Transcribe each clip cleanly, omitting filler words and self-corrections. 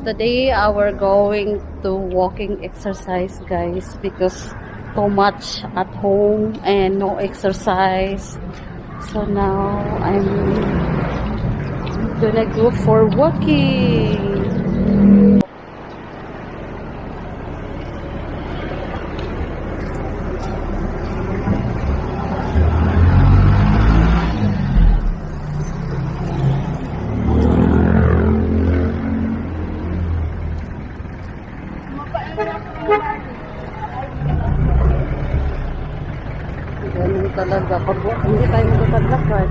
Today, we're going to walking exercise, guys, because too much at home and no exercise. So now I'm gonna go for walking. Ganun talaga. Pag hindi tayo magkakaglakad.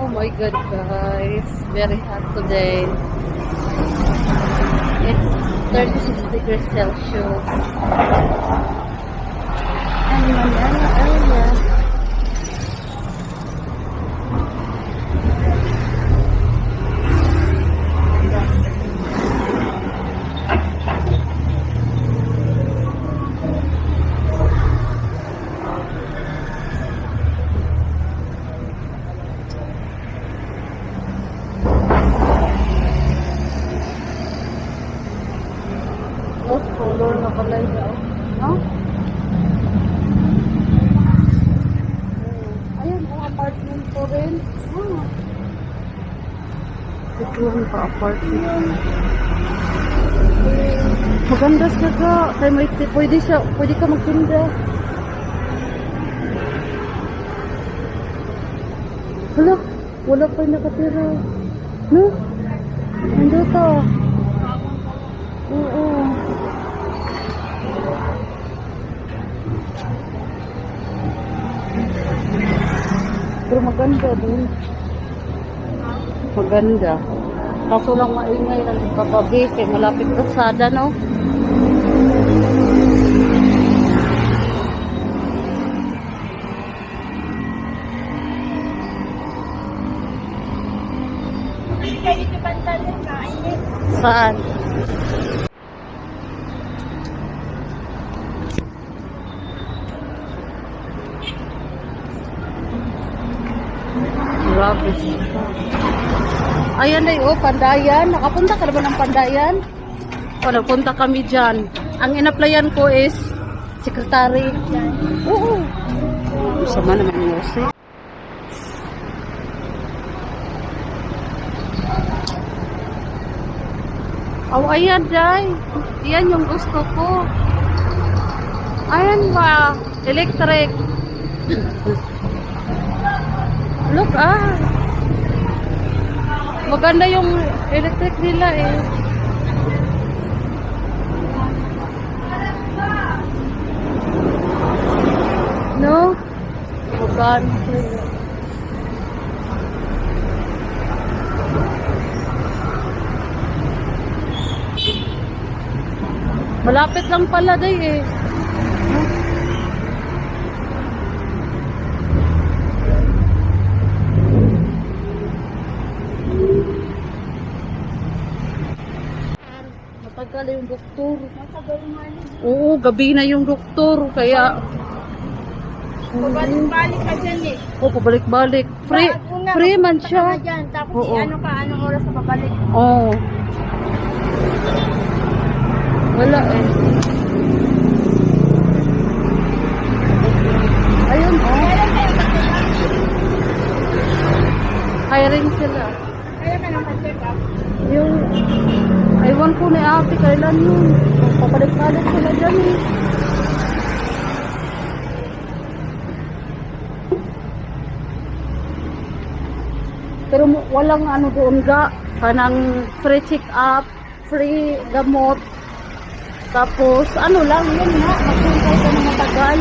Oh my God, guys. Very hot today. It's 36 degrees Celsius. And Manila area. Color na pala yun. No? Ayan, mga apartment po rin. Ito yung pa-apartment. Maganda siya ka. Kaya may pwede ka magtinda. Wala pa yung nakatira. No? Nandito. Oo. Pero maganda din. Maganda. Kaso lang maingay lang kagabi kay malapit kalsada, no? Saan? Grabe. Ayan na yung Pandayan. Nakapunta ka na ba ng Pandayan? O, nagpunta kami dyan. Ang in-applyan ko is secretary. Oo. Sama naman yung Jose. Oh, ayan, Day. Yan yung gusto ko. Ayan ba? Electric. Look, maganda yung electric nila eh. No? Maganda. Malapit lang pala day eh. Matagal yung doktor. Oo, gabi na yung doktor. Kaya pabalik-balik ka dyan eh. Oo, pabalik-balik. Free man siya. Dyan, tapos Oo. anong oras na pabalik? Oo. Wala eh. Ayun, hiring sila. Kaya ka nang check up? Yung, aywan ko ni ate, kailan yun? Papalik-balik sila dyan eh. Pero walang ano doon ga, kanang free check-up, free gamot. Tapos, ano lang, yun nga, magpuntay ka ng matagal.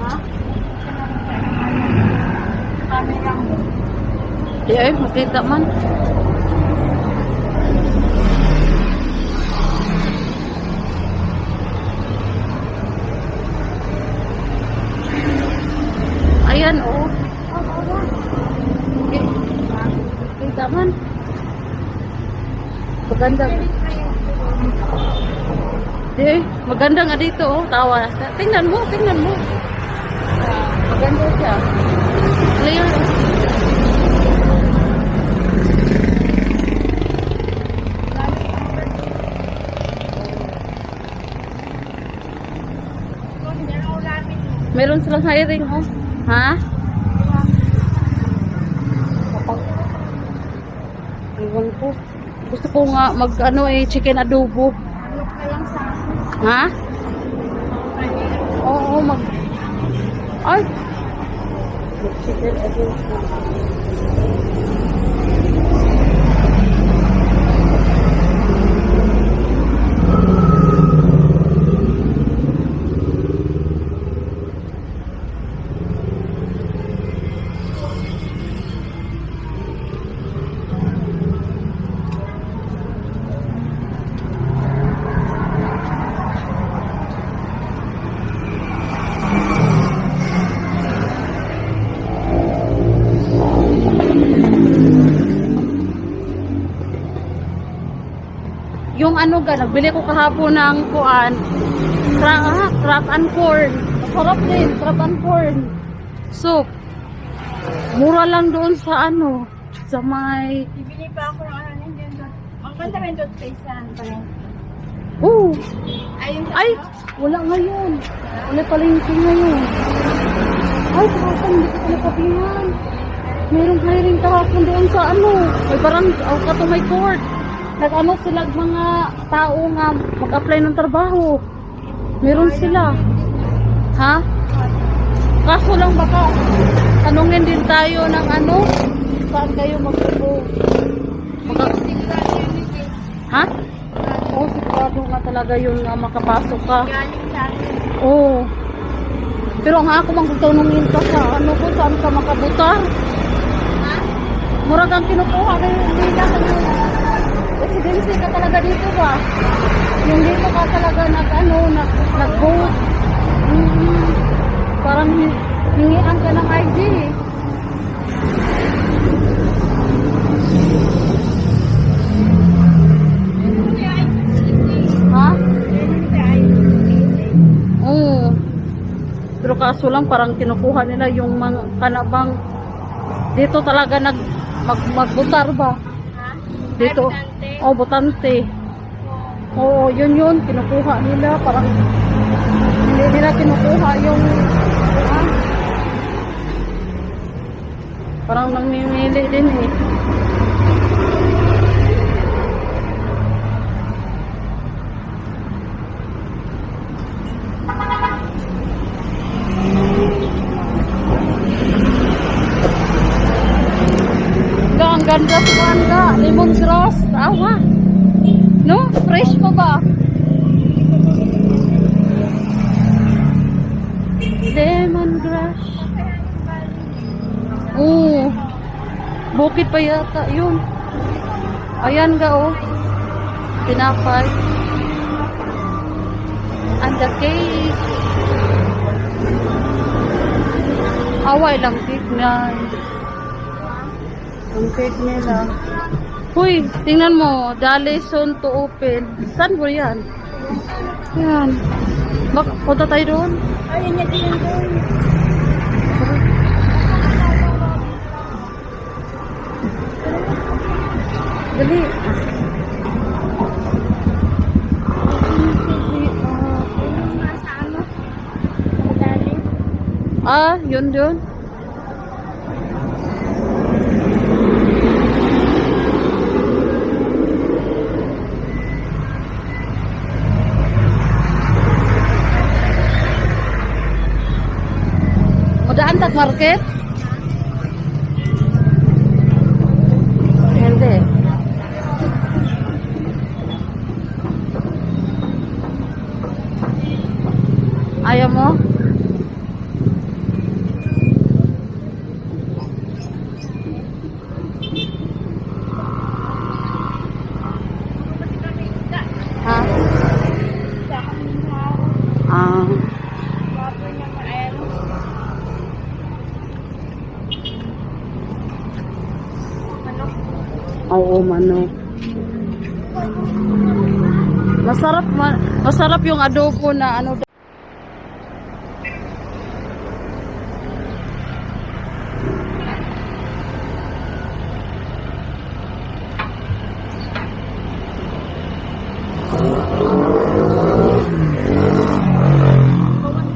Ha? Di ay, makita man. Ayan, oh. Kita man. Maganda. Maganda nga dito, oh. Tawa. Tingnan mo, tingnan mo. Maganda siya. Clear. Meron silang hiring, oh. Ha? Iwan ko. Gusto ko nga mag ano chicken adobo. Ano ka lang sa Ha? Oo, mag ay. Chicken adobo. Yung ano ga, nagbili ko kahapon ng kuan, crab and corn. Sarap din, crab and corn. Soup. Mura lang doon sa ano, sa may... Bibili pa ako ng ano yun doon. Ang ganda ba yung toothpaste yan? Oh! Ayun Ay! Wala ngayon. Wala palengke ngayon. Ay, kahapon, hindi ko nakabihan. Merong hiring kahapon doon sa ano, may parang katumay court. Nag-ano sila mga tao nga mag-apply ng trabaho. Meron sila. Ha? Kaso lang baka tanungin din tayo ng ano, saan kayo magtubo. Ha? Oo, sigurado nga talaga yun nga makapasok ka. Galing sa akin. Oo. Pero nga ako magtanungin ka sa ano ko, saan ka makabutar. Ha? Mura kang kinukuha kayo, hindi ka residency ka talaga dito ba? Yung dito ka talaga nag-vote. Parang hingian ka ng ID. Ha? Oo. Pero kaso lang parang kinukuha nila yung mga kanabang dito talaga magbutar ba? Dito. Oh, botante. Oo, yun, kinukuha nila. Parang, hindi nila kinukuha yung, parang namimili din eh. Ang ganda sa manga, lemongrass, tawa. No? Fresh pa ba? Lemongrass. Oo. Bukid pa yata yun. Ayan ga oh. Tinapay. And the cake. Away lang cake na. Ang cake nila. Huy, tingnan mo. Dali soon to open. Saan po yan? Yan. Punta tayo doon. Ayun niya din doon. Dali. Sa ano? Madali. Ah, yun. Madaan tag market? Hindi. Ayaw mo? Ha? Ah. Oo, manok. Masarap yung adobo na ano.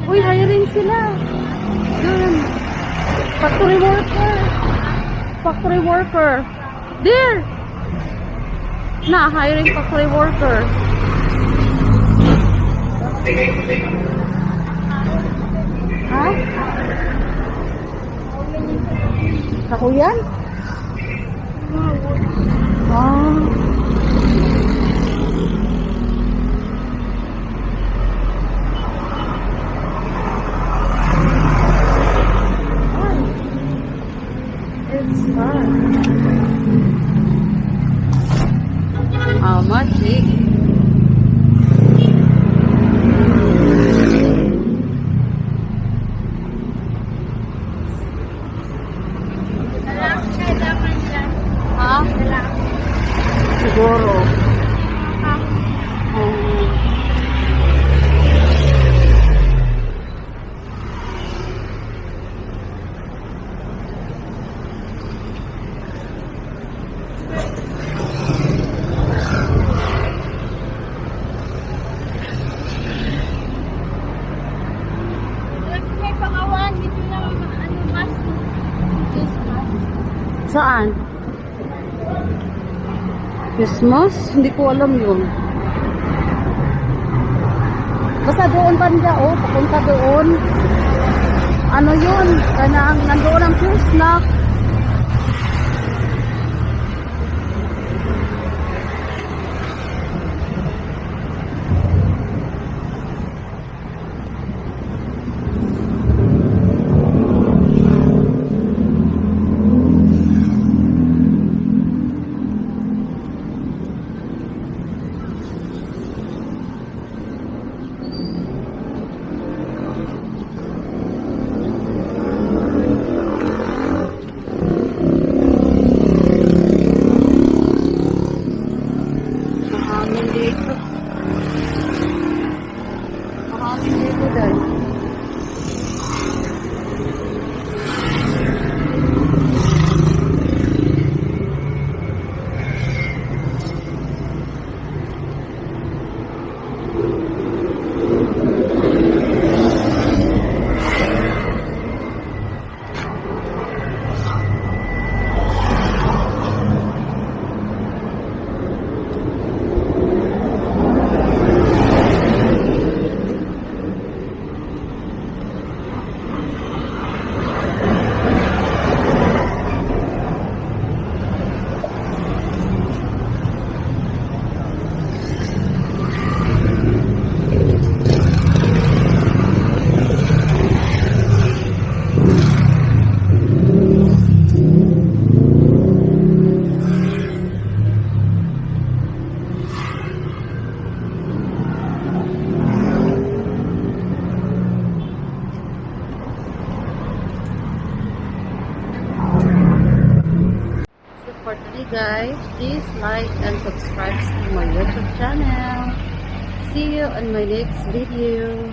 Uy, hiring sila. Yun. Factory worker. Factory worker. There. Na, hiring factory worker. Ha? Ako yan? Ah. It's fun. How much? Lalaki siya, dapat dyan. Ha? Lalaki. Siguro. May pangawan, dito lang ano, mas. Saan? Christmas? Hindi ko alam yun. Basta doon banda, oh. Papunta doon. Ano yun? Nandoon ang Christmas. Maraming dito. Maraming dito dahil. For today guys, please like and subscribe to my YouTube channel. See you on my next video.